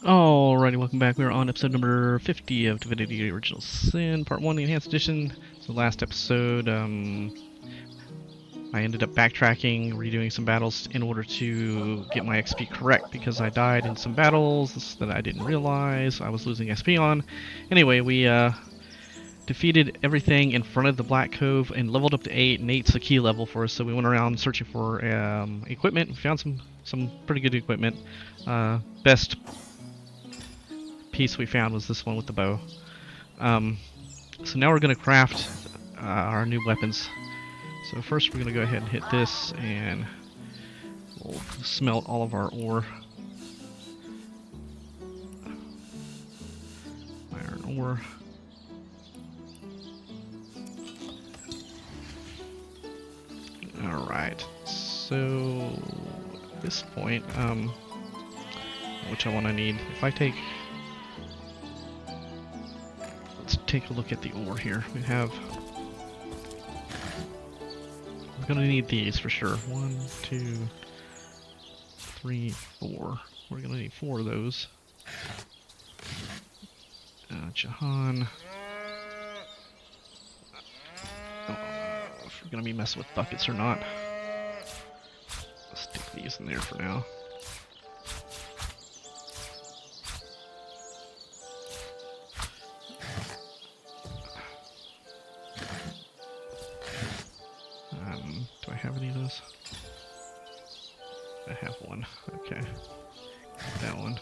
Alrighty, welcome back. We're on episode number 50 of Divinity Original Sin, Part 1, the Enhanced Edition. So last episode, I ended up backtracking, redoing some battles in order to get my XP correct, because I died in some battles that I didn't realize I was losing XP on. Anyway, we defeated everything in front of the Black Cove and leveled up to 8, and 8's the key level for us, so we went around searching for equipment. We found some pretty good equipment. Best piece we found was this one with the bow. So now we're going to craft our new weapons. So first we're going to go ahead and hit this, and we'll smelt all of our ore. Iron ore. Alright, so at this point, which I want to need, if I take... Let's take a look at the ore here. We have... I'm gonna need these for sure. 1, 2, 3, 4. We're gonna need 4 of those. Jahan. If we're gonna be messing with buckets or not. Let's stick these in there for now. Do I have any of those? I have one. Okay. That one.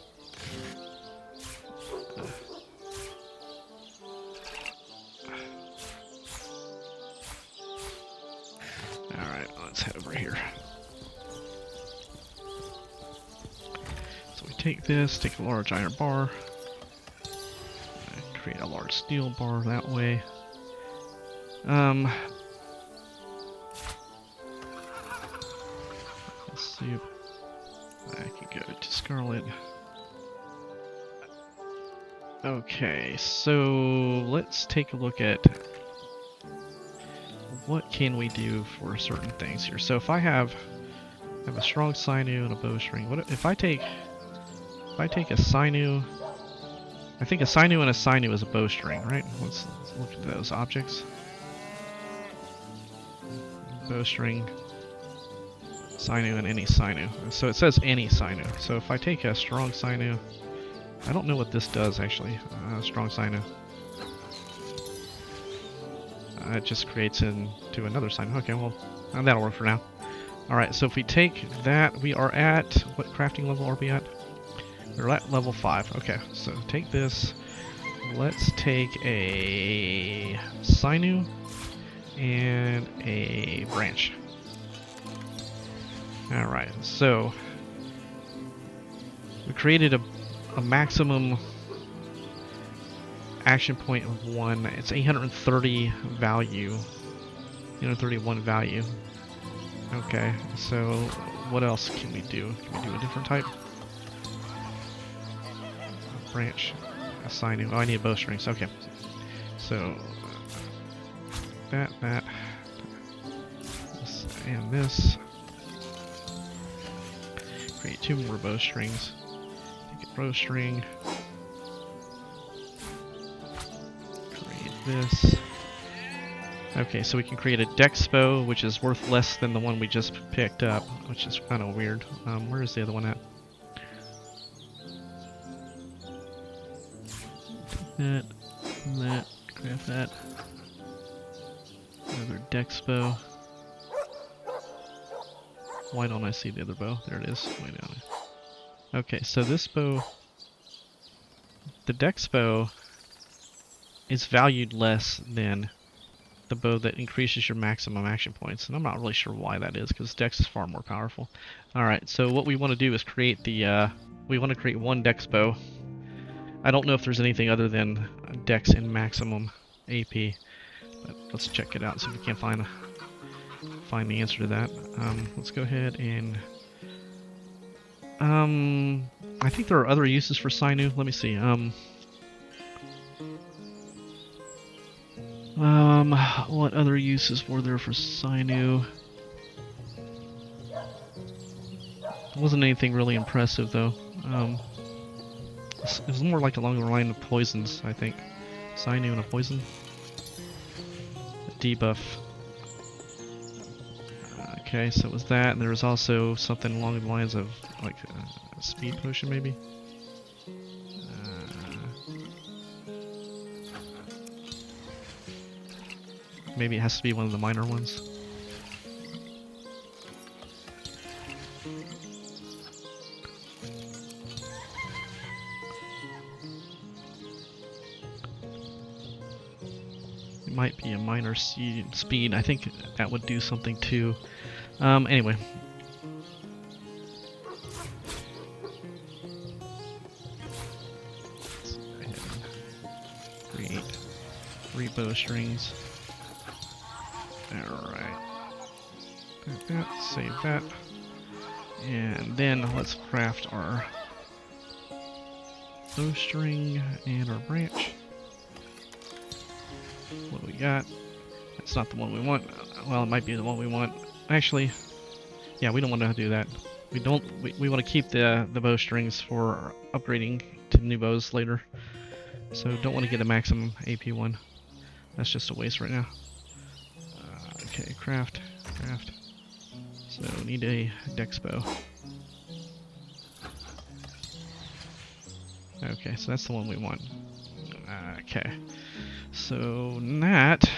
Alright, let's head over here. So we take this, take a large iron bar, create a large steel bar that way. Let's see if I can go to Scarlet. Okay, so let's take a look at what can we do for certain things here. So if I have a strong sinew and a bowstring, what if I take a sinew? I think a sinew and a sinew is a bowstring, right? Let's look at those objects. Bowstring, sinew, and any sinew. So it says any sinew. So if I take a strong sinew, I don't know what this does actually. Strong sinew. It just creates into another sinew. Okay, well, that'll work for now. Alright, so if we take that, we are at, what crafting level are we at? We're at level 5. Okay, so take this. Let's take a sinew and a branch. Alright, so we created a maximum action point of 1. It's 830 value. 831 value. Okay, so what else can we do? Can we do a different type? A branch, a sinew. Oh, I need bowstrings. Okay, so that, this, and this. Create 2 more bowstrings. Take a bowstring. Create this. Okay, so we can create a dex bow, which is worth less than the one we just picked up, which is kind of weird. Where is the other one at? Take that, craft that. Another dex bow. Why don't I see the other bow? There it is, way down there. Okay, so this bow, the dex bow is valued less than the bow that increases your maximum action points, and I'm not really sure why that is, because dex is far more powerful. Alright, so what we want to do is create the, we want to create 1 dex bow. I don't know if there's anything other than dex and maximum AP, but let's check it out and see if we can't find the answer to that. Let's go ahead and I think there are other uses for sinew. Let me see. What other uses were there for sinew? Wasn't anything really impressive though. It was more like along the line of poisons, I think. Sinew and a poison. A debuff. Okay, so it was that, and there was also something along the lines of like a speed potion, maybe. Maybe it has to be one of the minor ones. It might be a minor speed. I think that would do something too. Anyway. Create 3 bowstrings. Alright. Save that. And then let's craft our bowstring and our branch. What do we got? That's not the one we want. Well, it might be the one we want. Actually, yeah, we don't want to do that. We want to keep the bowstrings for upgrading to new bows later. So don't want to get a maximum AP one. That's just a waste right now. Okay, craft. So we need a dex bow. Okay, so that's the one we want. Okay, so that.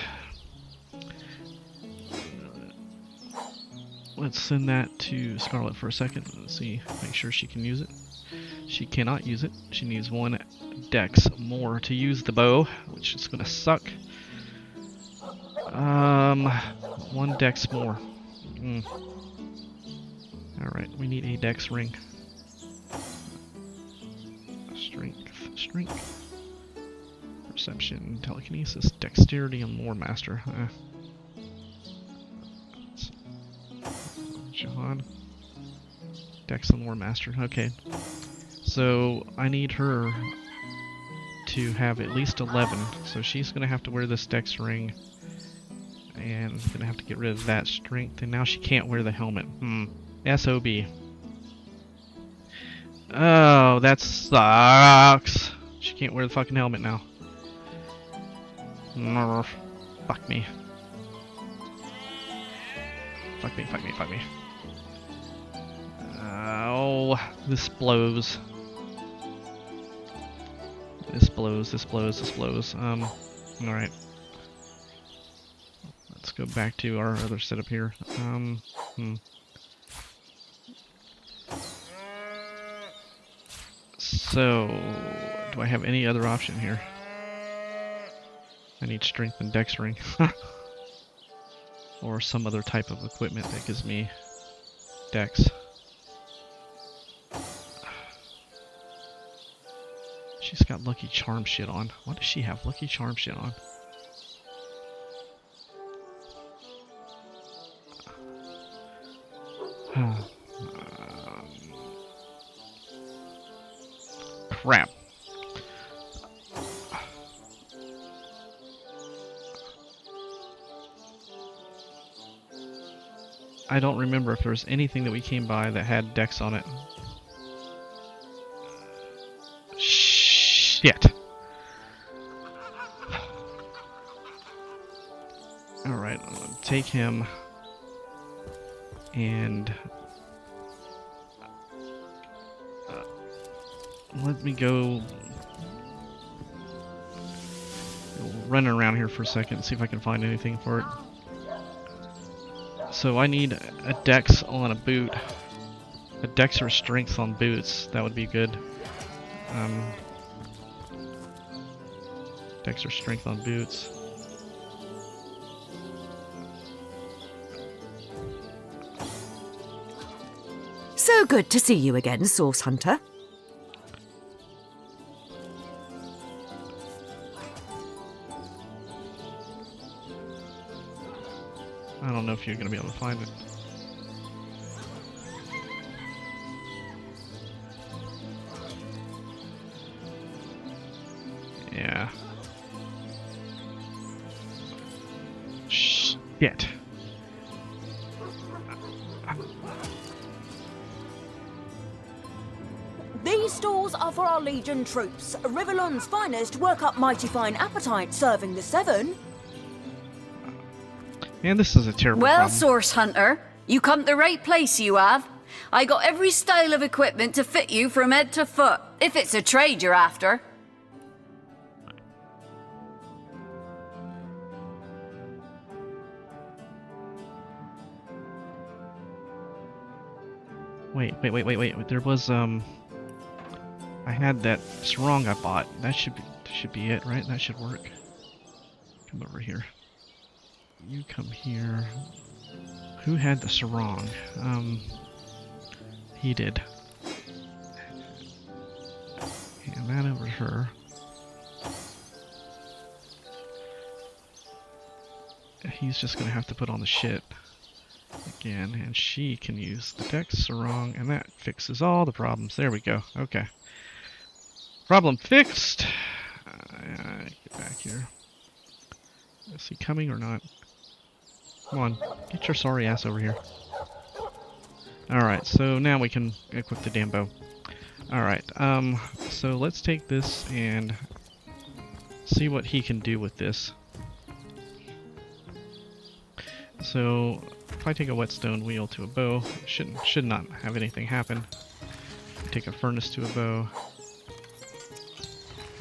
Let's send that to Scarlet for a second. Let's see, make sure she can use it. She cannot use it. She needs 1 dex more to use the bow, which is gonna suck. 1 dex more. Alright, we need a dex ring. Strength. Perception, telekinesis, dexterity, and lore master. Jahan. Dex and lore master. Okay. So I need her to have at least 11. So she's going to have to wear this dex ring. And going to have to get rid of that strength. And now she can't wear the helmet. SOB. Oh, that sucks. She can't wear the fucking helmet now. Fuck me. Fuck me. Oh, this blows. This blows. Alright. Let's go back to our other setup here. So, do I have any other option here? I need strength and dex ring. Or some other type of equipment that gives me dex. She's got Lucky Charm shit on. Why does she have Lucky Charm shit on? Crap. I don't remember if there was anything that we came by that had dex on it. Shit. Alright, I'm gonna take him and let me go running around here for a second and see if I can find anything for it. So I need a dex on a boot. A dex or strength on boots. That would be good. Dex or strength on boots. So good to see you again, Source Hunter. I don't know if you're going to be able to find it. Yeah. Shit. These stalls are for our Legion troops. Rivellon's finest work up mighty fine appetite serving the Seven. And this is a terrible Well, problem. Source Hunter, you come to the right place, you have. I got every style of equipment to fit you from head to foot, if it's a trade you're after. Wait. There was I had that sarong I bought. That should be it, right? That should work. Come over here. You come here. Who had the sarong? He did. Hand that over to her. He's just gonna have to put on the shit again, and she can use the Dex sarong, and that fixes all the problems. There we go. Okay. Problem fixed. Get back here. Is he coming or not? Come on, get your sorry ass over here. Alright, so now we can equip the damn bow. Alright, so let's take this and see what he can do with this. So, if I take a whetstone wheel to a bow, should not have anything happen. Take a furnace to a bow.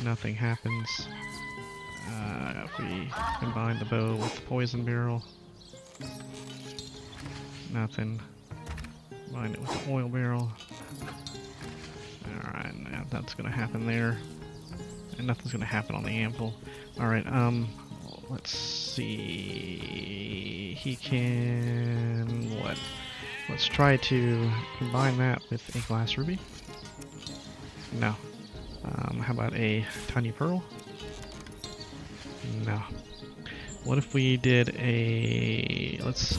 Nothing happens. If we combine the bow with the poison barrel, nothing. Combine it with the oil barrel. Alright, now that's gonna happen there. And nothing's gonna happen on the anvil. Alright, let's see. He can... what? Let's try to combine that with a glass ruby. No. How about a tiny pearl? No. What if we did a... let's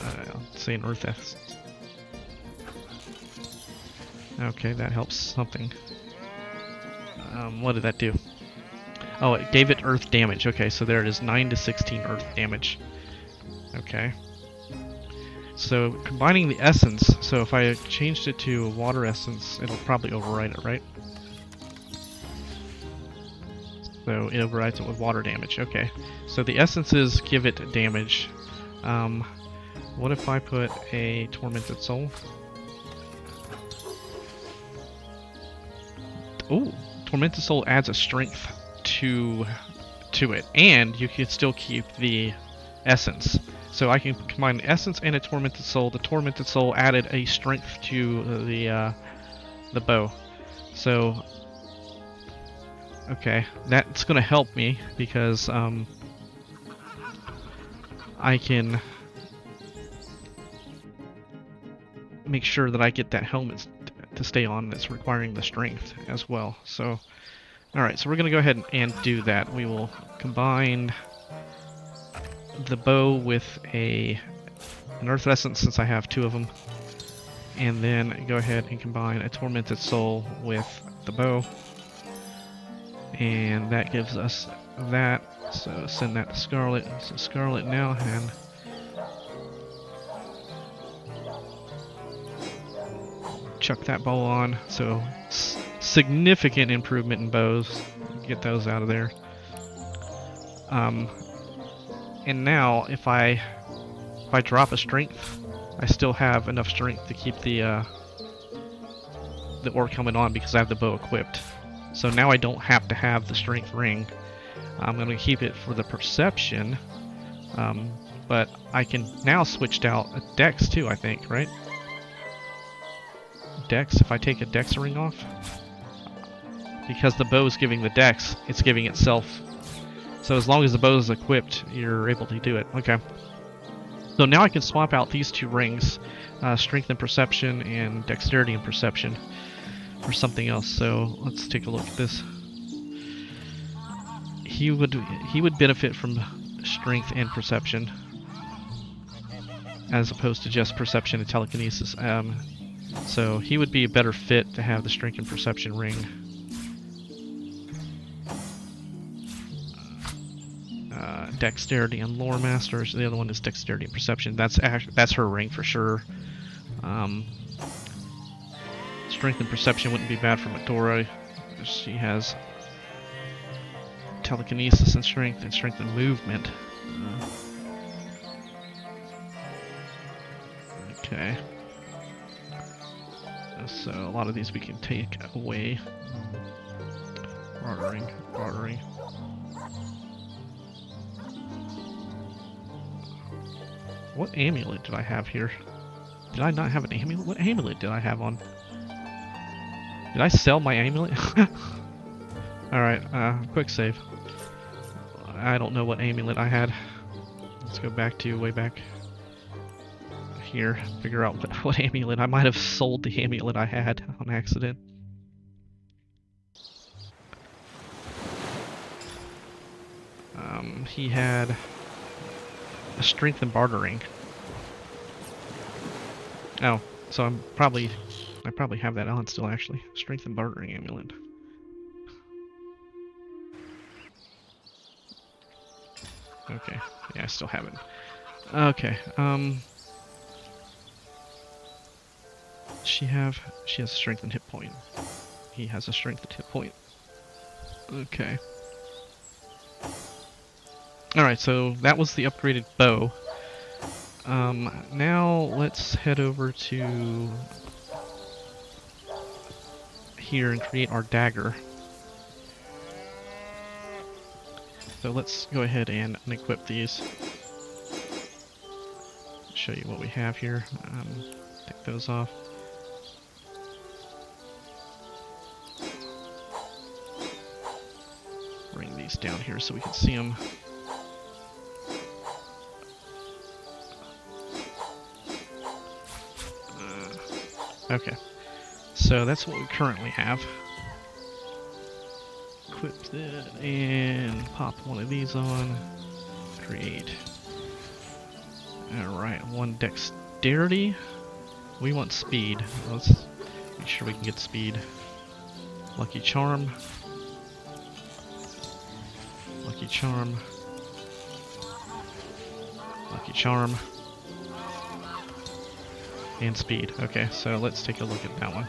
say an earth essence. Okay, that helps something. What did that do? Oh, it gave it earth damage. Okay, so there it is, 9 to 16 earth damage. Okay. So combining the essence, so if I changed it to water essence, it'll probably override it, right? So it overrides it with water damage. Okay. So the essences give it damage. What if I put a tormented soul? Ooh, tormented soul adds a strength to it, and you can still keep the essence. So I can combine the essence and a tormented soul. The tormented soul added a strength to the bow. So okay, that's gonna help me because I can make sure that I get that helmet to stay on that's requiring the strength as well. So alright, so we're gonna go ahead and do that. We will combine the bow with an earth essence, since I have 2 of them, and then go ahead and combine a tormented soul with the bow, and that gives us that. So send that to Scarlet. So Scarlet now and chuck that bow on. So significant improvement in bows. Get those out of there. And now if I drop a strength, I still have enough strength to keep the orc helmet on because I have the bow equipped. So now I don't have to have the strength ring. I'm going to keep it for the perception, but I can now switch out a dex too, I think, right? Dex, if I take a dex ring off, because the bow is giving the dex, it's giving itself. So as long as the bow is equipped, you're able to do it. Okay. So now I can swap out these 2 rings, strength and perception and dexterity and perception, for something else. So let's take a look at this. He would benefit from strength and perception, as opposed to just perception and telekinesis. So he would be a better fit to have the strength and perception ring. Dexterity and lore masters. The other one is dexterity and perception. That's her ring for sure. Strength and perception wouldn't be bad for Medora. She has telekinesis and strength and movement. Okay. So a lot of these we can take away. Bartering. What amulet did I have here? Did I not have an amulet? What amulet did I have on? Did I sell my amulet? Alright, quick save. I don't know what amulet I had. Let's go back to way back here. Figure out what amulet. I might have sold the amulet I had on accident. He had a strength and bartering. Oh, so I probably have that on still actually. Strength and bartering amulet. Okay, yeah, I still have it. Okay, she has a strengthened hit point. He has a strengthened hit point. Okay. Alright, so that was the upgraded bow. Now let's head over to here and create our dagger. So let's go ahead and unequip these. Show you what we have here. Take those off. Bring these down here so we can see them. Okay, so that's what we currently have. Equip that and pop one of these on. Create. Alright, one dexterity. We want speed. Let's make sure we can get speed. Lucky charm. Lucky charm. Lucky charm. And speed. Okay, so let's take a look at that one.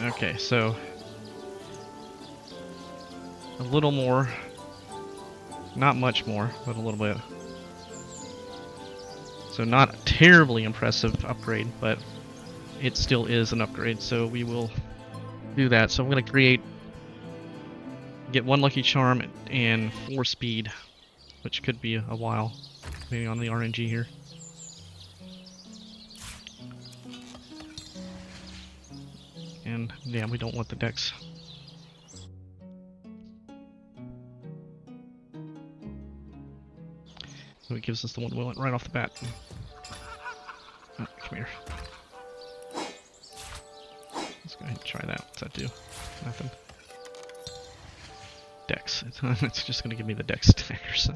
Okay, so a little more. Not much more, but a little bit. So not a terribly impressive upgrade, but it still is an upgrade, so we will do that. So I'm going to get one lucky charm and 4 speed, which could be a while, depending on the RNG here. And yeah, we don't want the dex. So it gives us the one we want right off the bat. Oh, come here. Let's go ahead and try that. What's that do? Nothing. Dex. It's just going to give me the dex daggers.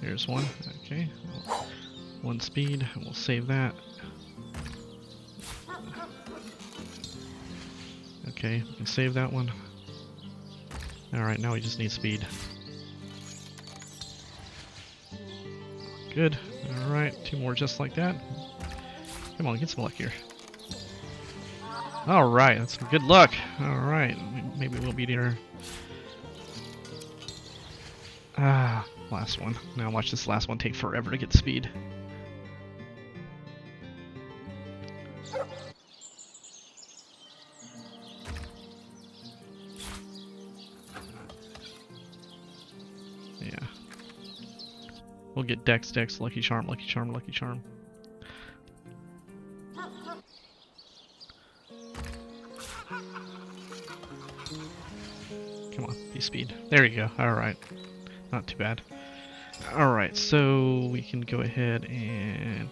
Here's one. Okay. 1 speed. We'll save that. Okay, we can save that one. Alright, now we just need speed. Good. Alright, 2 more just like that. Come on, get some luck here. Alright, that's some good luck. Alright, maybe we'll be there. Last one. Now watch this last one take forever to get speed. Yeah. We'll get dex, lucky charm, lucky charm, lucky charm. Come on, be speed. There you go. Alright. Not too bad. Alright, so we can go ahead and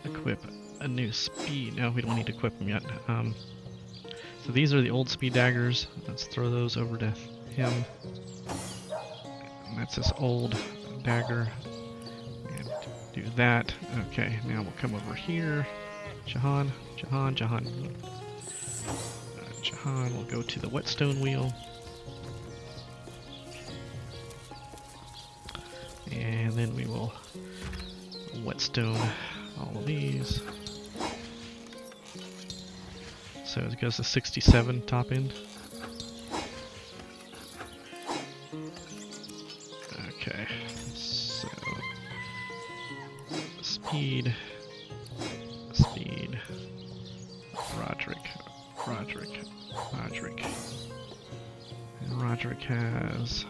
equip a new speed. No, we don't need to equip them yet. So these are the old speed daggers. Let's throw those over to him. And that's his old dagger. And do that. Okay, now we'll come over here. Jahan. Jahan will go to the whetstone wheel. And then we will whetstone all of these. So it goes to 67 top end. Okay, so speed, Roderick. And Roderick has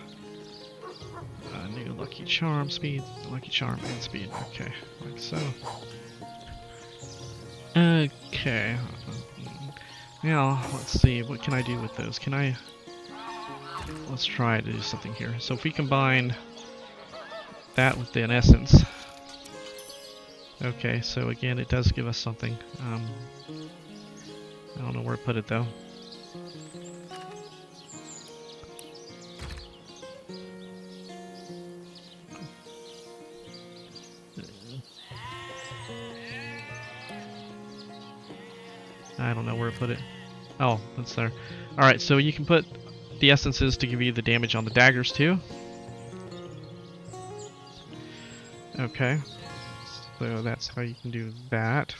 a new lucky charm, speed, lucky charm, and speed. Okay, like so. Okay. Now, let's see, what can I do with those? Let's try to do something here. So if we combine that with an essence. Okay, so again, it does give us something. I don't know where to put it though. I don't know where to put it. Oh, that's there. Alright, so you can put the essences to give you the damage on the daggers too. Okay, so that's how you can do that.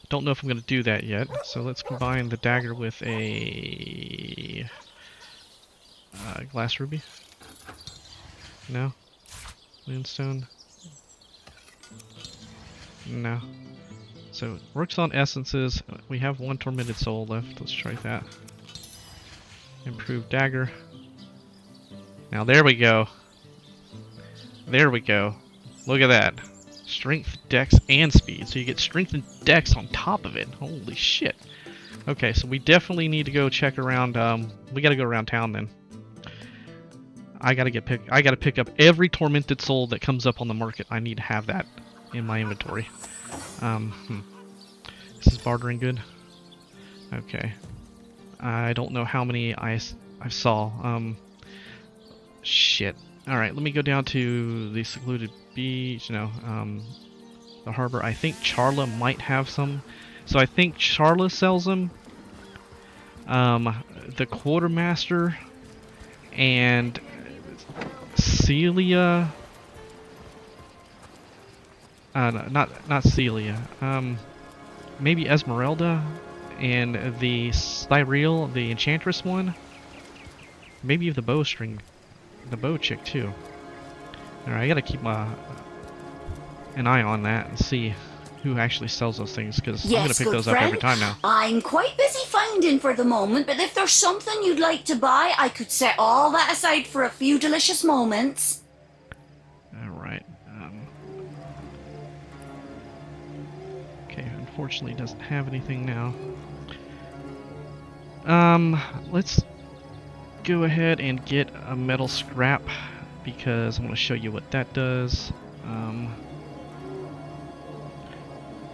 Don't know if I'm going to do that yet, so let's combine the dagger with a glass ruby. No? Moonstone? No. So it works on essences. We have one tormented soul left. Let's try that. Improved dagger. Now there we go. There we go. Look at that. Strength, dex, and speed. So you get strength and dex on top of it. Holy shit. Okay, so we definitely need to go check around. We gotta go around town then. I gotta pick up every tormented soul that comes up on the market. I need to have that in my inventory. This is bartering good. Okay. I don't know how many I saw. Shit. Alright, let me go down to the secluded beach. No, the harbor. I think Charla might have some. So I think Charla sells them. The quartermaster and Celia. Not Celia. Maybe Esmeralda and the Styreel, the enchantress one. Maybe the bowstring, the bow chick too. Alright, I gotta keep an eye on that and see who actually sells those things, because I'm gonna pick those up every time now. I'm quite busy finding for the moment, but if there's something you'd like to buy, I could set all that aside for a few delicious moments. Alright. Okay, unfortunately doesn't have anything now. Let's go ahead and get a metal scrap, because I'm going to show you what that does.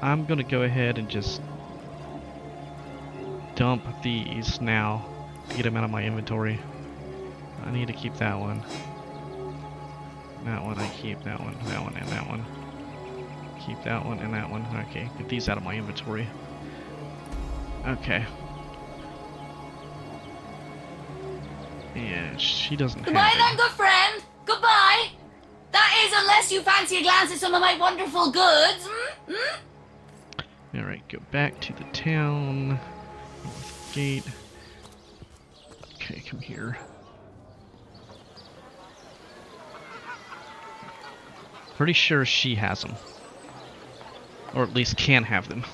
I'm going to go ahead and just dump these now to get them out of my inventory. I need to keep that one. That one I keep, that one, and that one. Keep that one and that one. Okay, get these out of my inventory. Okay. Yeah, she doesn't have Goodbye it. then, good friend. Goodbye. That is, unless you fancy a glance at some of my wonderful goods. Alright, go back to the town. North gate. Okay, come here. Pretty sure she has them. Or at least can have them.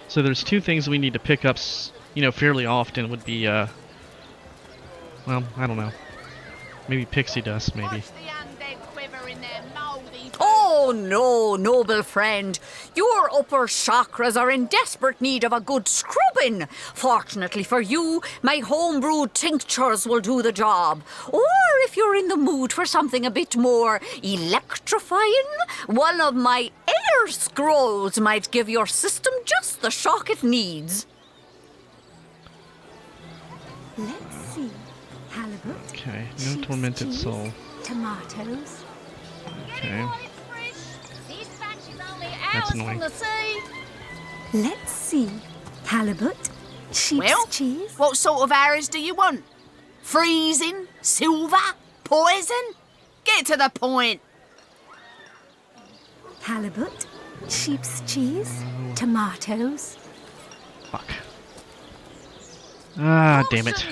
So there's two things we need to pick up, fairly often. Would be, well, I don't know. Maybe pixie dust, maybe. Oh no, noble friend. Your upper chakras are in desperate need of a good scrubbing. Fortunately for you, my homebrewed tinctures will do the job. Or if you're in the mood for something a bit more electrifying, one of my air scrolls might give your system just the shock it needs. Let's see. Halibut. Okay, no tormented soul. Tomatoes. Okay. That's annoying. Let's see. Halibut, sheep's Well, cheese. what sort of arrows do you want? Freezing? Silver? Poison? Get to the point. Halibut, sheep's cheese, tomatoes. Fuck. Ah, damn it.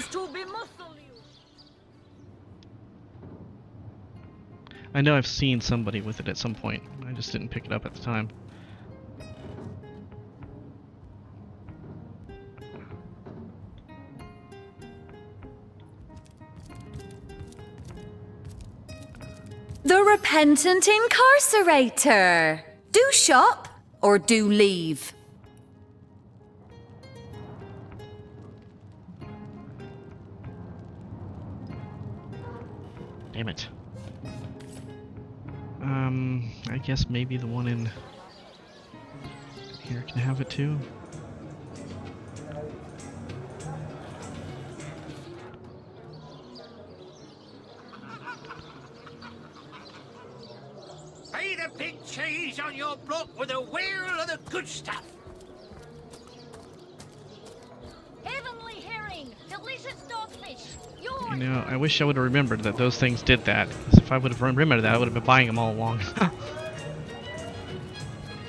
I know I've seen somebody with it at some point. I just didn't pick it up at the time. The repentant incarcerator. Do shop or do leave. Damn it. I guess maybe the one in here can have it too. Pay the big cheese on your block with a wheel of the good stuff. Heavenly herring, delicious dogfish. You know, I wish I would have remembered that those things did that. 'Cause if I would have remembered that, I would have been buying them all along.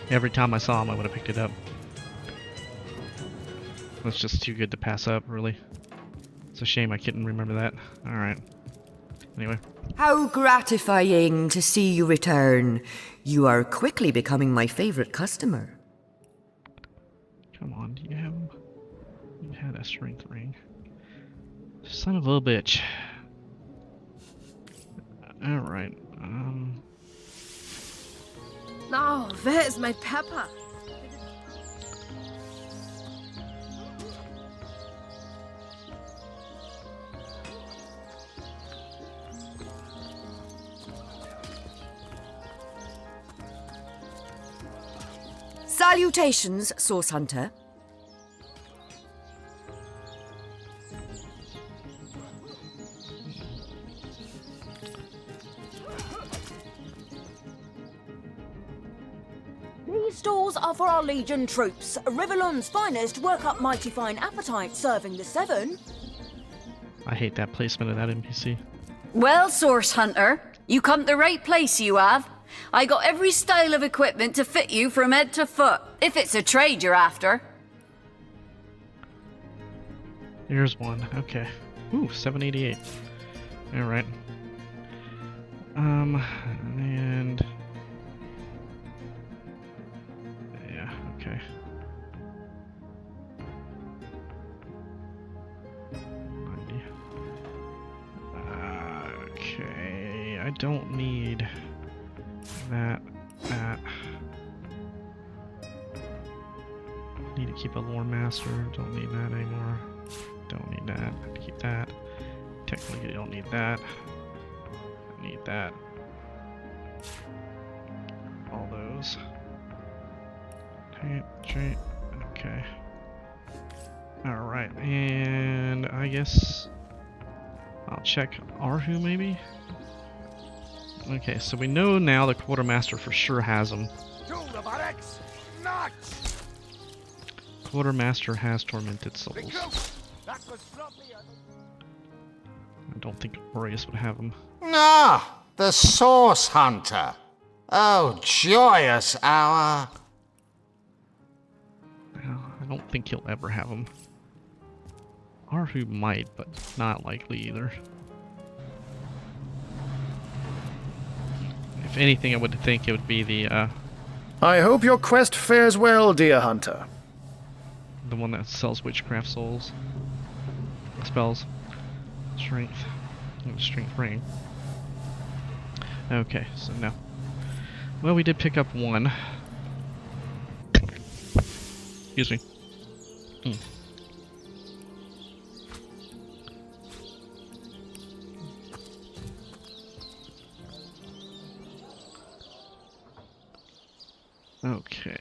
Every time I saw them, I would have picked it up. That's just too good to pass up, really. It's a shame I couldn't remember that. Alright. Anyway. How gratifying to see you return. You are quickly becoming my favorite customer. Come on, do you have them? You had a strength ring. Son of a bitch. Alright, Oh, where's my pepper? Salutations, Source Hunter. These stalls are for our Legion troops. Rivellon's finest work up mighty fine appetite serving the seven. I hate that placement of that NPC. Well, Source Hunter, you come to the right place, you have. I got every style of equipment to fit you from head to foot, if it's a trade you're after. Here's one. Okay. Ooh, 788. Alright. And... yeah, okay. Okay, I don't need that. Need to keep a lore master. Don't need that anymore. Don't need that. Have to keep that. Technically, don't need that. I need that. All those. Okay. Okay. Alright, and I guess I'll check Arhu maybe? Okay, so we know now the Quartermaster for sure has them. Quartermaster has Tormented Souls. I don't think Aureus would have them. Ah, the Source Hunter. Oh, joyous hour. Well, I don't think he'll ever have them. Arhu might, but not likely either. If anything, I would think it would be the I hope your quest fares well, dear hunter. one that sells witchcraft souls. Spells. Strength. Strength ring. Okay, so no. Well, we did pick up one. Excuse me. Okay.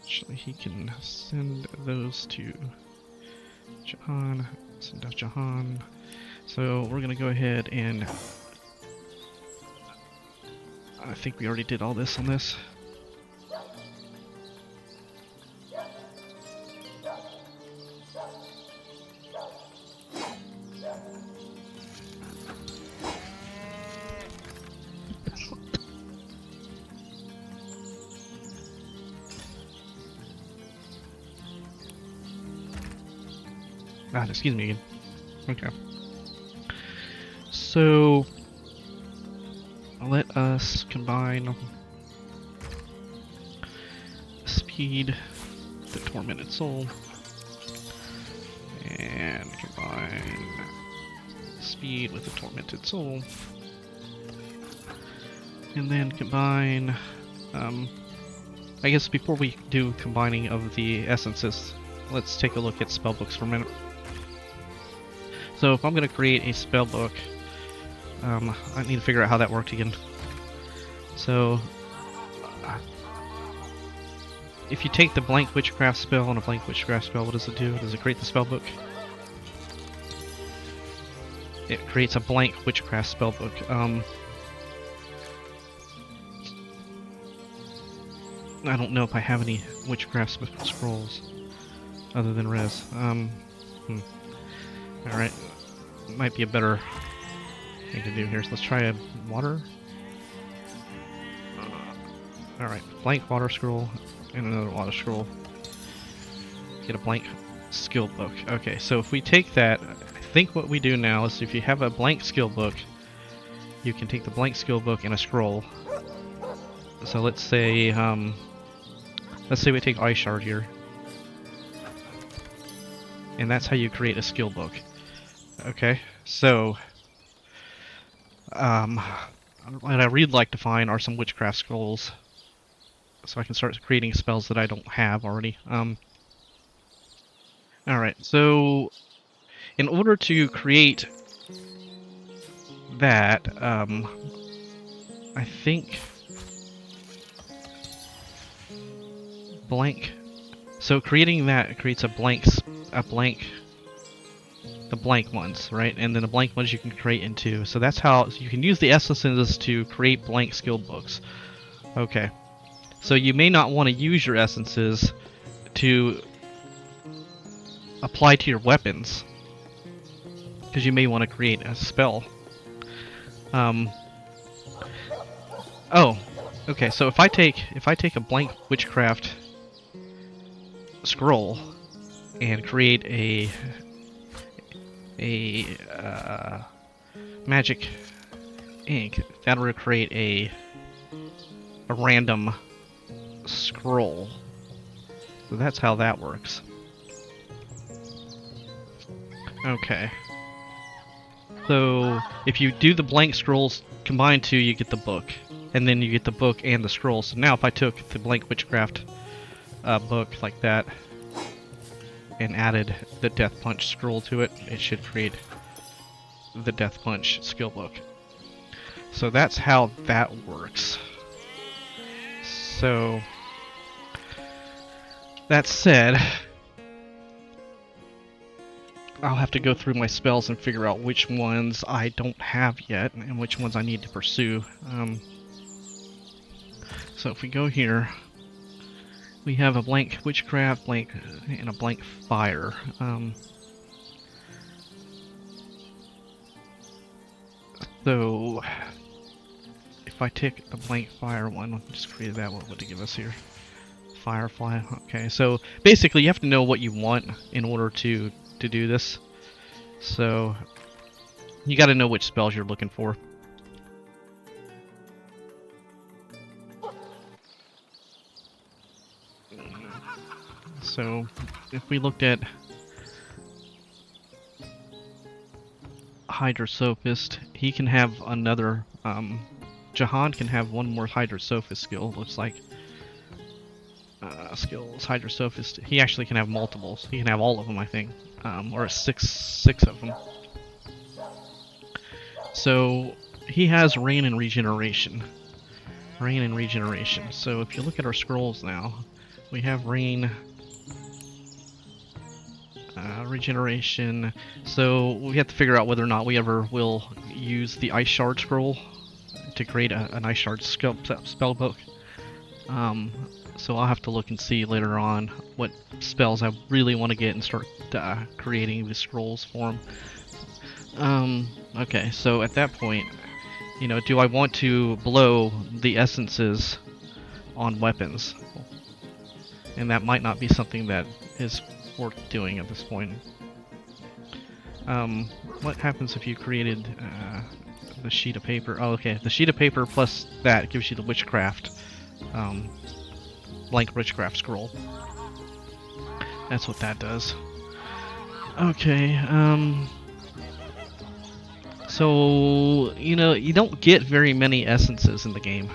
Actually, he can send those to Jahan. Send out Jahan. So we're gonna go ahead and I think we already did all this on this. Excuse me again. Okay. So let us combine speed, the tormented soul, and combine speed with the tormented soul, and then combine. I guess before we do combining of the essences, let's take a look at spellbooks for a minute. So if I'm going to create a spellbook, I need to figure out how that worked again. So if you take the blank witchcraft spell and a blank witchcraft spell, what does it do? Does it create the spellbook? It creates a blank witchcraft spellbook. I don't know if I have any witchcraft scrolls other than res. Alright. Might be a better thing to do here. So let's try a water. Alright, blank water scroll and another water scroll. Get a blank skill book. Okay, so if we take that, I think what we do now is if you have a blank skill book, you can take the blank skill book and a scroll. So let's say we take Ice Shard here. And that's how you create a skill book. Okay, so what I really like to find are some witchcraft scrolls, so I can start creating spells that I don't have already. Alright, so in order to create that, I think blank. So creating that creates the blank ones, right? And then the blank ones you can create into. So that's how you can use the essences to create blank skill books. Okay. So you may not want to use your essences to apply to your weapons, because you may want to create a spell. Oh, okay. So if I take a blank witchcraft scroll and create a magic ink, that will create a random scroll. So that's how that works. Okay. So if you do the blank scrolls combined two, you get the book, and then you get the book and the scroll. So now if I took the blank witchcraft book like that and added the Death Punch scroll to it, it should create the Death Punch skill book. So that's how that works. So that said, I'll have to go through my spells and figure out which ones I don't have yet and which ones I need to pursue. So if we go here, we have a blank witchcraft, blank, and a blank fire. So if I take the blank fire one, just create that, what would it give us here? Firefly. Okay, so basically you have to know what you want in order to do this. So you got to know which spells you're looking for. So if we looked at Hydrosophist, he can have another, Jahan can have one more Hydrosophist skill, looks like. Skills, Hydrosophist, he actually can have multiples. He can have all of them, I think. Or six of them. So he has Rain and Regeneration. Rain and Regeneration. So if you look at our scrolls now, we have Rain, Regeneration. So we have to figure out whether or not we ever will use the Ice Shard scroll to create an Ice Shard spell book. So I'll have to look and see later on what spells I really want to get and start creating the scrolls for them. Okay, so at that point, you know, do I want to blow the essences on weapons? And that might not be something that is worth doing at this point. What happens if you created the sheet of paper? Oh, okay. The sheet of paper plus that gives you the witchcraft, blank witchcraft scroll. That's what that does. Okay, so, you know, you don't get very many essences in the game.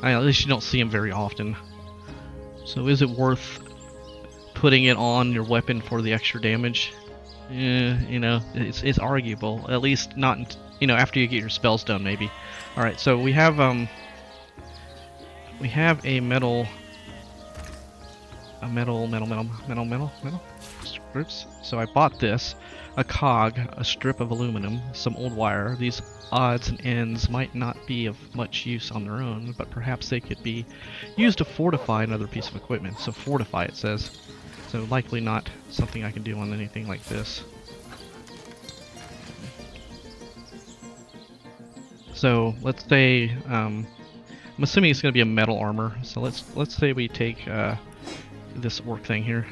At least you don't see them very often. So is it worth putting it on your weapon for the extra damage? You know, it's arguable. At least not, you know, after you get your spells done, maybe. Alright, so we have a metal strips. So I bought this, a cog, a strip of aluminum, some old wire. These odds and ends might not be of much use on their own, but perhaps they could be used to fortify another piece of equipment. So fortify, it says. So likely not something I can do on anything like this. So let's say I'm assuming it's going to be a metal armor. So let's say we take this orc thing here,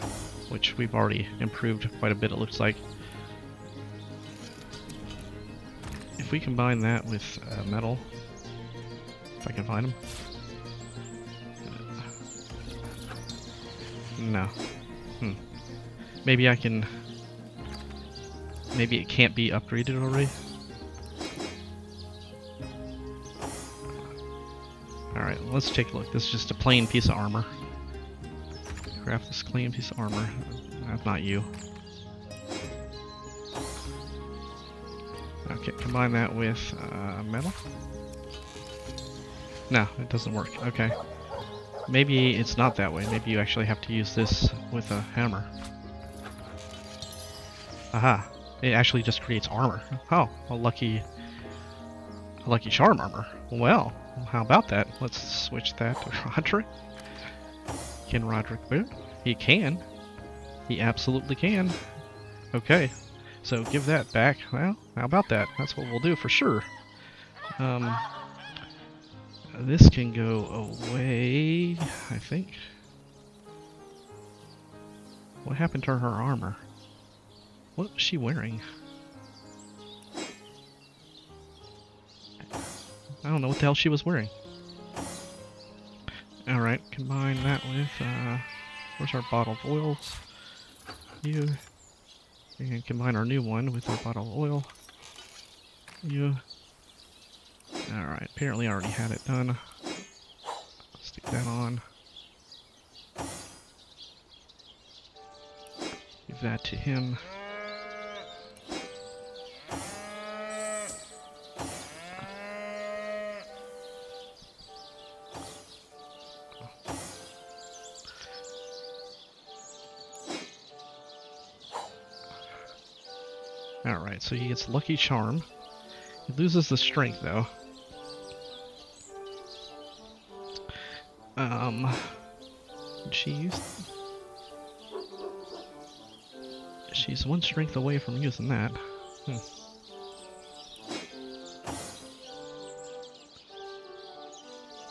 which we've already improved quite a bit, it looks like. If we combine that with metal, if I can find them. No. Maybe I can... Maybe it can't be upgraded already? Alright, let's take a look. This is just a plain piece of armor. Craft this plain piece of armor. That's not you. Okay, combine that with metal. No, it doesn't work. Okay. Maybe it's not that way. Maybe you actually have to use this with a hammer. Aha. It actually just creates armor. Oh, a lucky charm armor. Well, how about that? Let's switch that to Roderick. Can Roderick boot? He can. He absolutely can. Okay. So give that back. Well, how about that? That's what we'll do for sure. This can go away, I think. What happened to her armor? What was she wearing? I don't know what the hell she was wearing. Alright, combine that with, where's our bottle of oils? You. And combine our new one with our bottle of oil. You. Alright, apparently I already had it done. Stick that on. Give that to him. Alright, so he gets Lucky Charm. He loses the strength though. Did she use... She's one strength away from using that.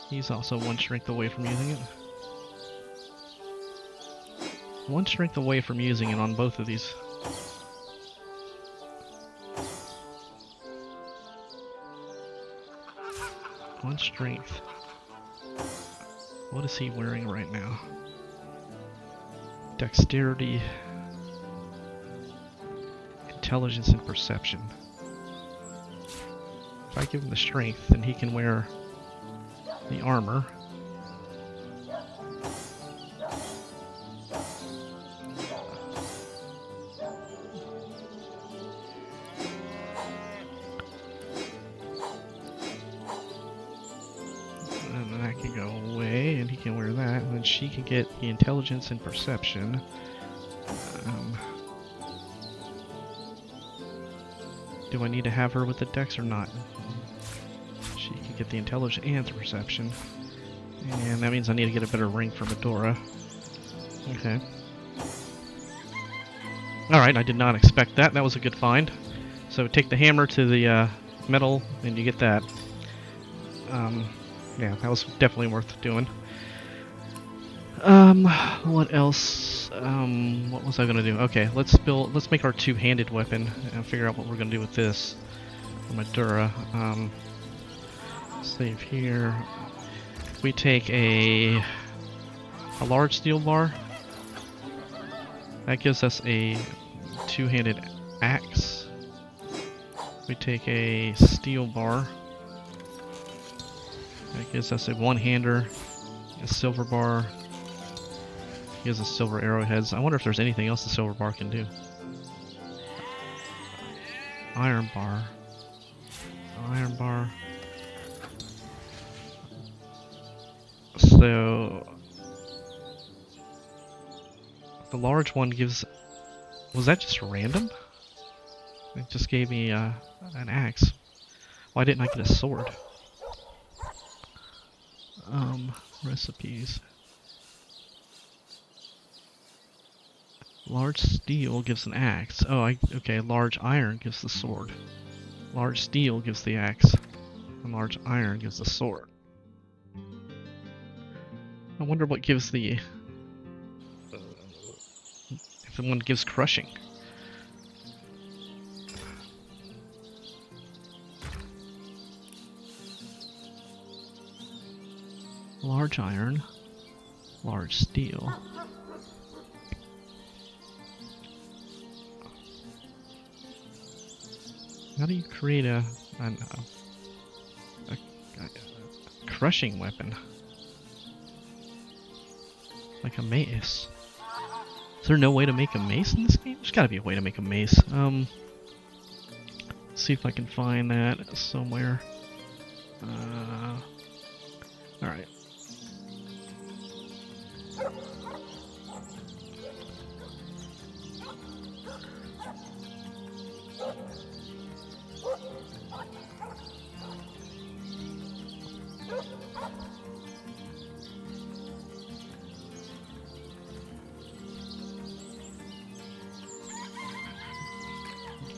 He's also one strength away from using it. One strength away from using it on both of these. One strength. What is he wearing right now? Dexterity, intelligence, and perception. If I give him the strength, then he can wear the armor. She can get the intelligence and perception. Do I need to have her with the dex or not? She can get the intelligence and the perception. And that means I need to get a better ring for Medora. Okay. Alright, I did not expect that. That was a good find. So take the hammer to the metal and you get that. Yeah, that was definitely worth doing. What else? What was I gonna do? Okay, let's make our two-handed weapon and figure out what we're gonna do with this. For Madura. Save here. We take a large steel bar. That gives us a two-handed axe. We take a steel bar. That gives us a one-hander. A silver bar. Gives us silver arrowheads. I wonder if there's anything else the silver bar can do. Iron bar. Iron bar. So the large one gives. Was that just random? It just gave me an axe. Why didn't I get a sword? Recipes. Large steel gives an axe. Oh, okay. Large iron gives the sword. Large steel gives the axe. And large iron gives the sword. I wonder what gives the... if the one gives crushing. Large iron. Large steel. How do you create a crushing weapon? Like a mace. Is there no way to make a mace in this game? There's gotta be a way to make a mace. Let's see if I can find that somewhere. Alright.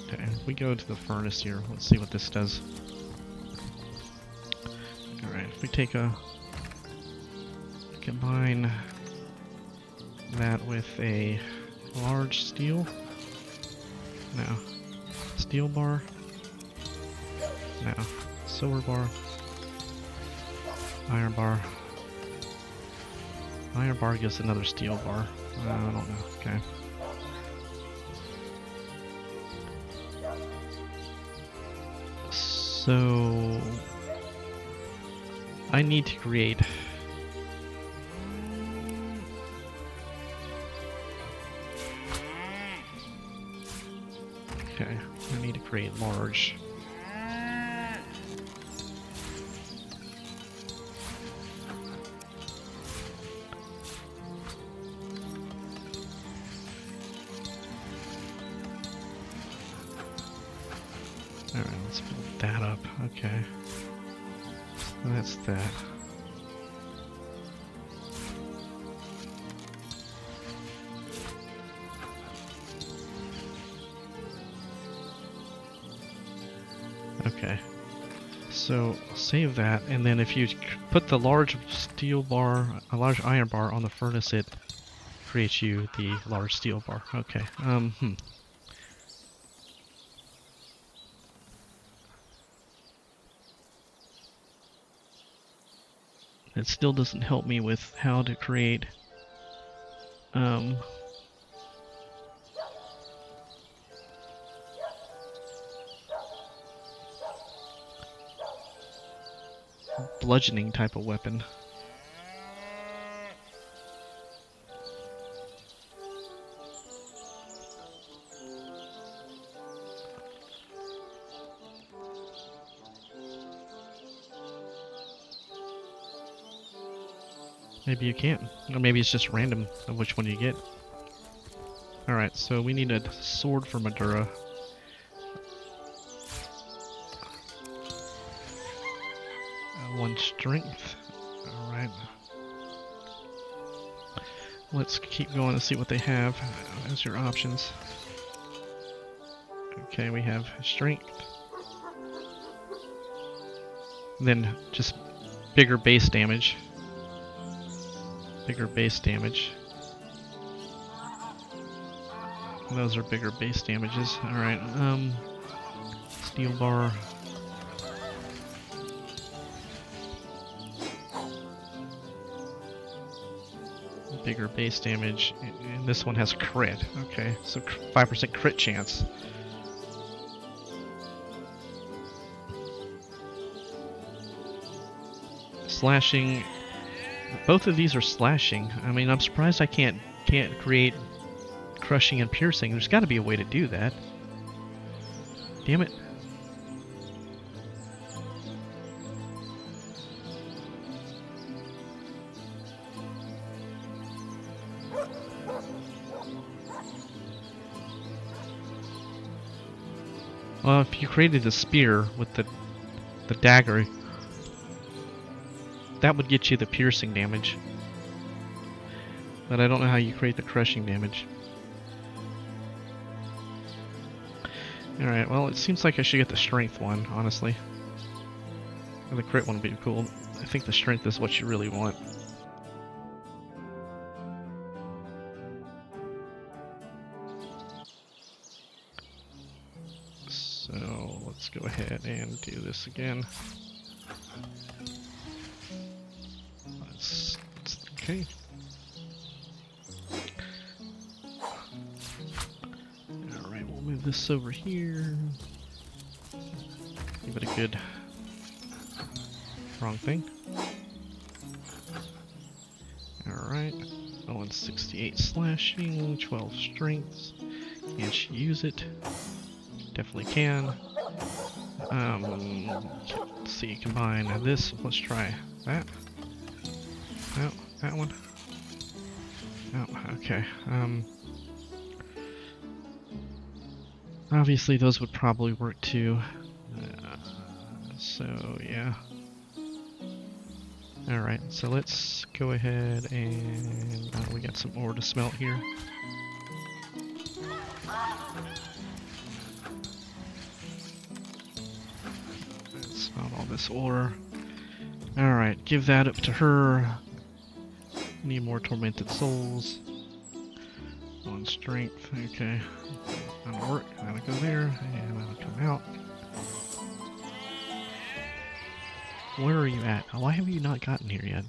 Okay, if we go to the furnace here, let's see what this does. Alright, if we take combine that with a large steel. No. Steel bar. No. Silver bar. Iron bar. Iron bar gives another steel bar. I don't know. Okay. So I need to create I need to create large. Alright, let's build that up. Okay. So that's that. Okay, so save that, and then if you put the large steel bar, a large iron bar on the furnace, it creates you the large steel bar. Okay, It still doesn't help me with how to create, bludgeoning type of weapon. Maybe you can't, or maybe it's just random of which one you get. Alright, so we need a sword for Madura. One strength. Alright. Let's keep going and see what they have as your options. Okay, we have strength. Then just bigger base damage. Bigger base damage. Those are bigger base damages. Alright, steel bar. Bigger base damage. And this one has crit. Okay, so 5% crit chance. Slashing. Both of these are slashing. I mean, I'm surprised I can't create crushing and piercing. There's got to be a way to do that. Damn it. Well, if you created a spear with the dagger, that would get you the piercing damage. But I don't know how you create the crushing damage. Alright, well, it seems like I should get the strength one, honestly. And the crit one would be cool. I think the strength is what you really want. So, let's go ahead and do this again. Okay. Alright, we'll move this over here. Give it a good... Wrong thing. Alright. Oh, and 68 slashing, 12 strengths. Can't she use it? Definitely can. Let's see, combine this. Let's try that. No, that one. Oh, okay. Obviously those would probably work too. So, yeah. Alright, so let's go ahead and... we got some ore to smelt here. Let's smelt all this ore. Alright, give that up to her. Need more tormented souls. On strength, okay. That'll work. That'll go there, and that'll come out. Where are you at? Why have you not gotten here yet?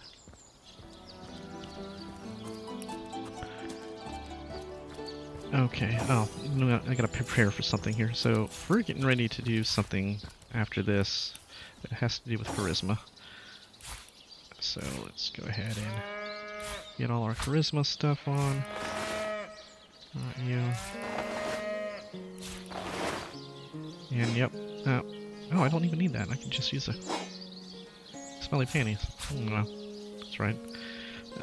Okay, oh, I gotta prepare for something here. So, we're getting ready to do something after this that has to do with charisma. So, let's go ahead and get all our charisma stuff on. Alright, you. And yep. Oh, I don't even need that. I can just use a smelly panties. No, that's right.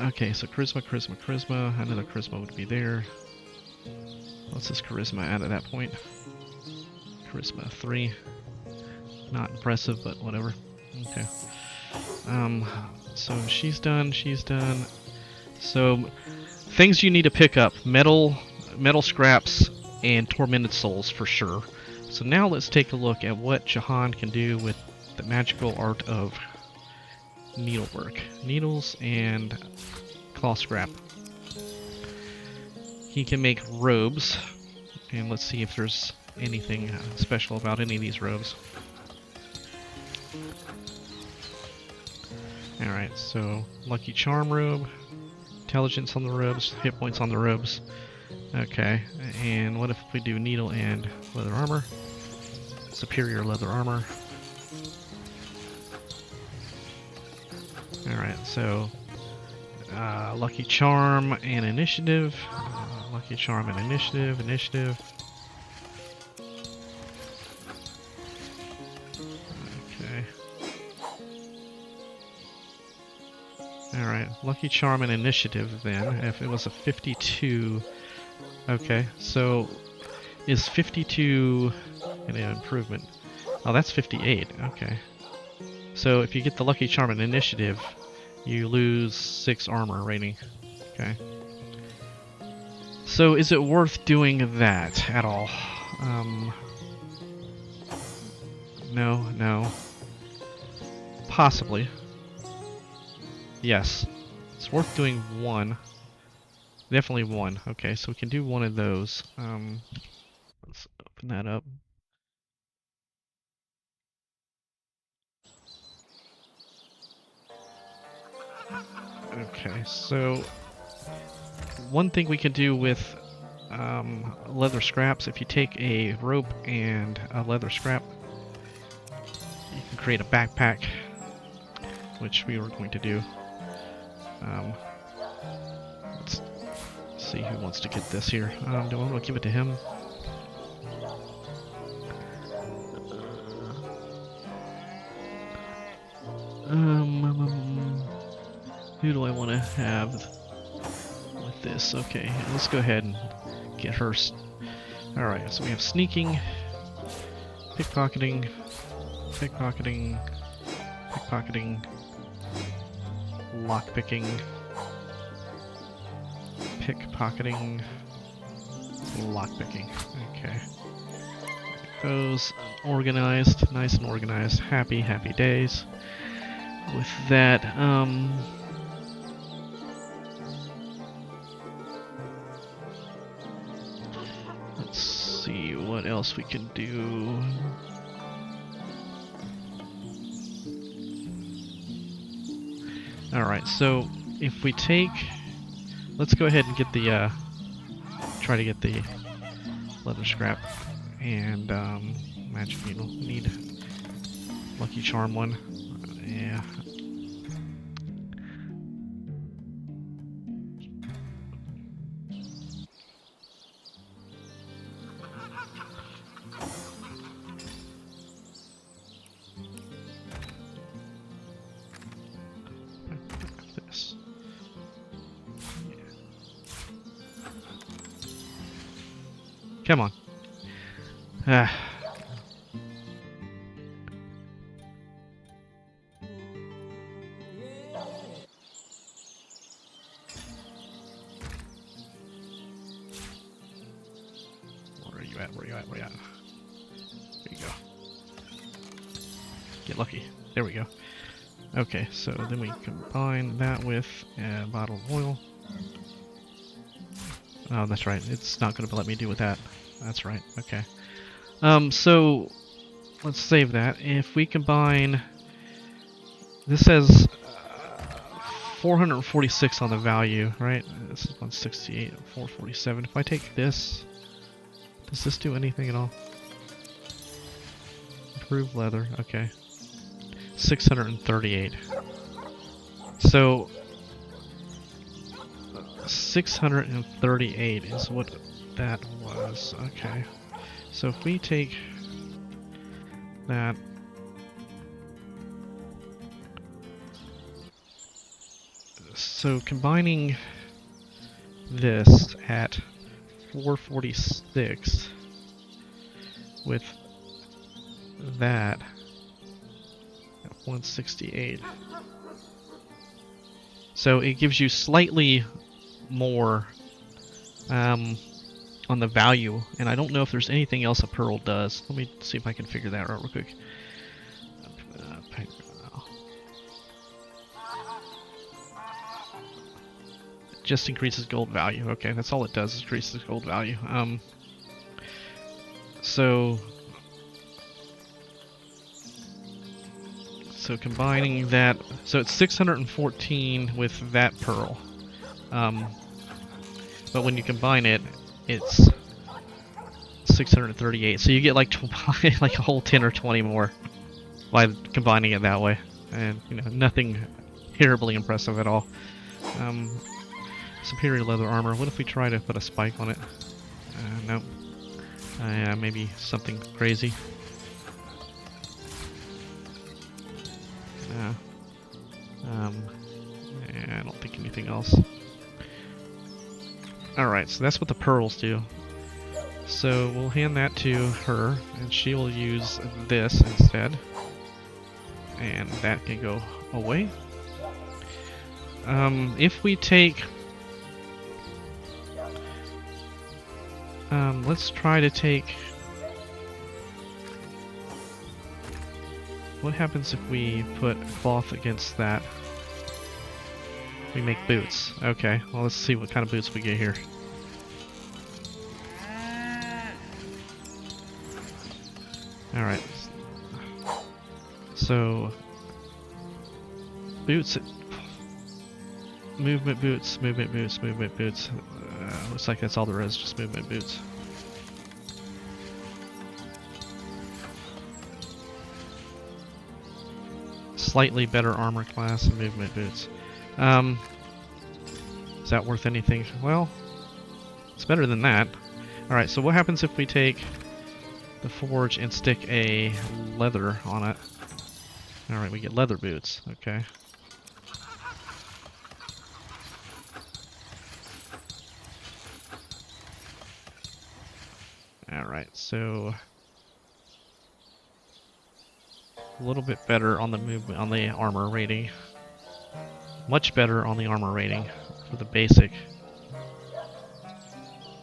Okay, so charisma, charisma, charisma. Another charisma would be there. What's this charisma at that point? Charisma 3. Not impressive, but whatever. Okay. So she's done, she's done. So, things you need to pick up. Metal scraps, and tormented souls for sure. So now let's take a look at what Jahan can do with the magical art of needlework. Needles and cloth scrap. He can make robes, and let's see if there's anything special about any of these robes. Alright, so Lucky Charm robe, intelligence on the robes, hit points on the robes. Okay, and what if we do needle and leather armor? Superior leather armor. Alright, so Lucky Charm and initiative. Lucky Charm and initiative, initiative. Okay. Alright, Lucky Charm and initiative then. If it was a 52... Okay, so is 52 an improvement? Oh, that's 58. Okay. So if you get the Lucky Charm and initiative, you lose 6 armor rating. Okay. So is it worth doing that at all? No. Possibly. Yes. It's worth doing one. Definitely one. Okay, so we can do one of those. Let's open that up. Okay, so one thing we can do with leather scraps, if you take a rope and a leather scrap, you can create a backpack, which we were going to do. Let's see who wants to get this here. Do I want to give it to him? Who do I want to have with this? Okay, let's go ahead and get her. Alright, so we have sneaking, pickpocketing, pickpocketing, pickpocketing, lockpicking, pickpocketing, lockpicking. Okay. Those organized, nice and organized. Happy, happy days. With that, let's see what else we can do. Alright, so if we take, let's go ahead and get the, try to get the leather scrap and magic needle. We need lucky charm one. Yeah. This. Come on. Ah. Where are you at? Where are you at? Where are you at? There you go. Get lucky. There we go. Okay, so then we combine that with a bottle of oil. Oh, that's right. It's not going to let me do with that. That's right. Okay. So let's save that. If we combine, this says 446 on the value, right? This is 168, 447. If I take this, does this do anything at all? Improved leather. Okay. 638. So 638 is what that was. Okay. So if we take that, so combining this at 446 with that at 168, so it gives you slightly more on the value, and I don't know if there's anything else a pearl does. Let me see if I can figure that out real quick. It just increases gold value. Okay, that's all it does, is increases gold value. So combining that, so it's 614 with that pearl. But when you combine it, it's 638. So you get like like a whole 10 or 20 more by combining it that way, and you know, nothing terribly impressive at all. Superior leather armor. What if we try to put a spike on it? No. Yeah, maybe something crazy. Yeah, I don't think anything else. Alright, so that's what the pearls do. So we'll hand that to her, and she will use this instead. And that can go away. If we take... let's try to take... What happens if we put cloth against that? We make boots. Okay, well let's see what kind of boots we get here. Alright. So... boots... movement boots, movement boots, movement boots. Looks like that's all there is, just movement boots. Slightly better armor class and movement boots. Is that worth anything? Well, it's better than that. Alright, so what happens if we take the forge and stick a leather on it? Alright, we get leather boots. Okay. Alright, so a little bit better on the movement, on the armor rating. Much better on the armor rating for the basic.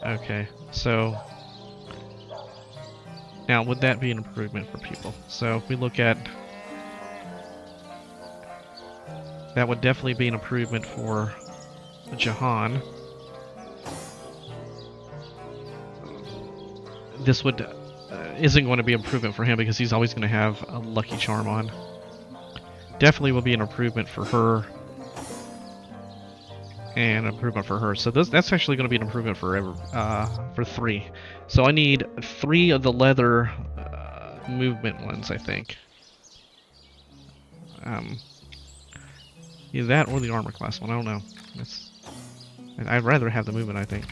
Okay, so now would that be an improvement for people? So if we look at, that would definitely be an improvement for Jahan. This would isn't going to be an improvement for him because he's always going to have a lucky charm on. Definitely will be an improvement for her. And an improvement for her. So that's actually going to be an improvement for 3. So I need 3 of the leather movement ones, I think. Either that or the armor class one. I don't know. I'd rather have the movement, I think.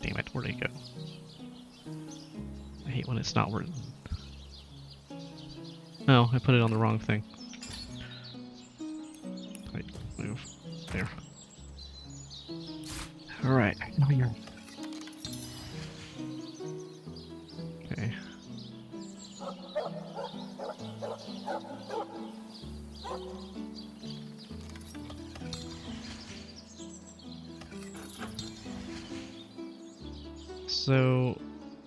Damn it, where'd it go? I hate when it's not working. No, I put it on the wrong thing. Move there. Alright, now you're. Okay. So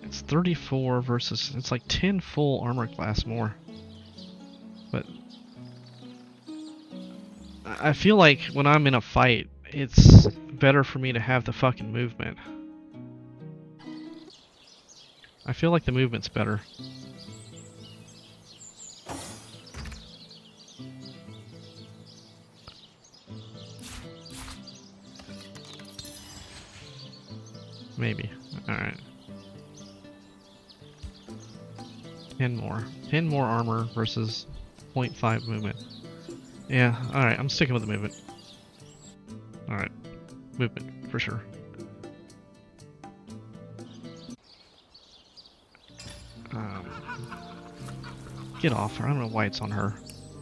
it's 34 versus, it's like 10 full armor class more. But I feel like when I'm in a fight, it's better for me to have the fucking movement. I feel like the movement's better. Maybe. Alright. 10 more. 10 more armor versus 0.5 movement. Yeah, alright, I'm sticking with the movement. Alright. Movement, for sure. Get off her. I don't know why it's on her.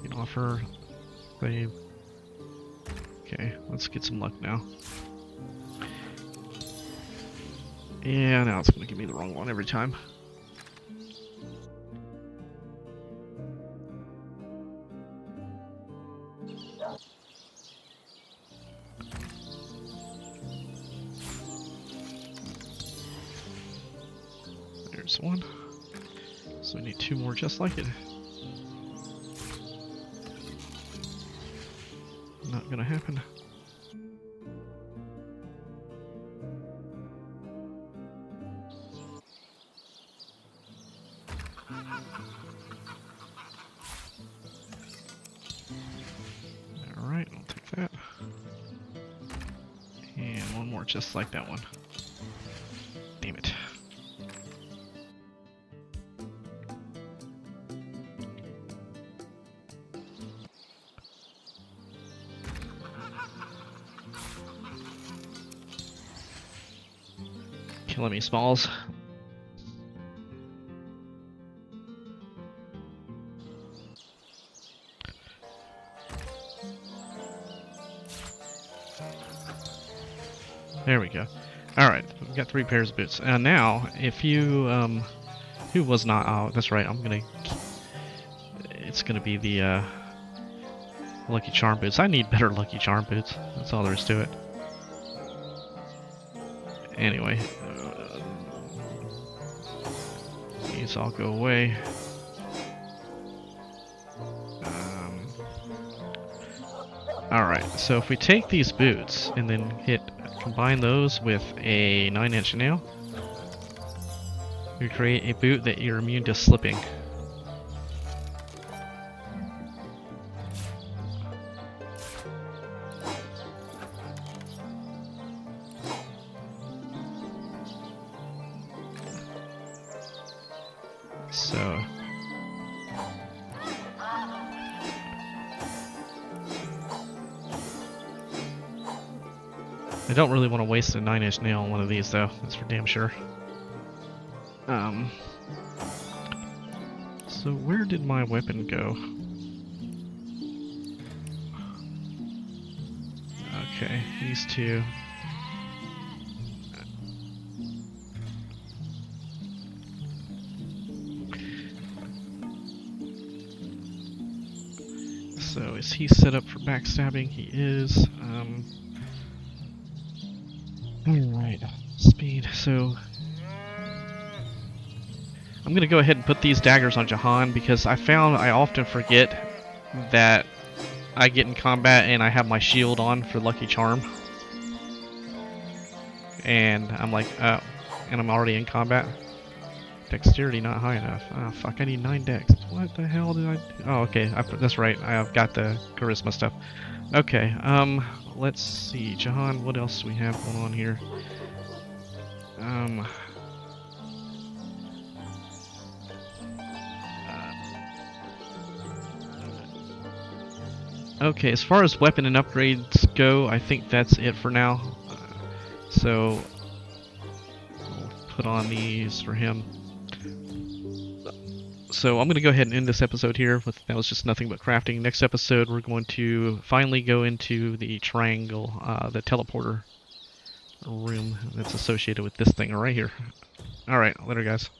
Get off her. Save. Okay, let's get some luck now. Yeah, now it's gonna give me the wrong one every time. There's one. So we need 2 more just like it. Not gonna happen. Alright, I'll take that. And one more just like that one. Damn it. Killing me, Smalls. There we go. Alright, we've got 3 pairs of boots. And now, if you, who was not, oh, that's right, it's gonna be the, Lucky Charm boots. I need better Lucky Charm boots. That's all there is to it. Anyway. These all go away. Alright, so if we take these boots and then combine those with a 9-inch nail, we create a boot that you're immune to slipping. So I don't really want to waste a 9-inch nail on one of these though, that's for damn sure. So where did my weapon go? Okay, these two. So is he set up for backstabbing? He is. Alright, speed. So I'm gonna go ahead and put these daggers on Jahan because I found I often forget that I get in combat and I have my shield on for Lucky Charm. And I'm like, oh, and I'm already in combat. Dexterity not high enough. Oh fuck, I need 9 dex. What the hell did I do? Oh, okay, that's right. I've got the charisma stuff. Okay, let's see. Jahan, what else do we have going on here? Okay, as far as weapon and upgrades go, I think that's it for now. So, I'll put on these for him. So I'm going to go ahead and end this episode here. That was just nothing but crafting. Next episode, we're going to finally go into the triangle, the teleporter room that's associated with this thing right here. Alright, later guys.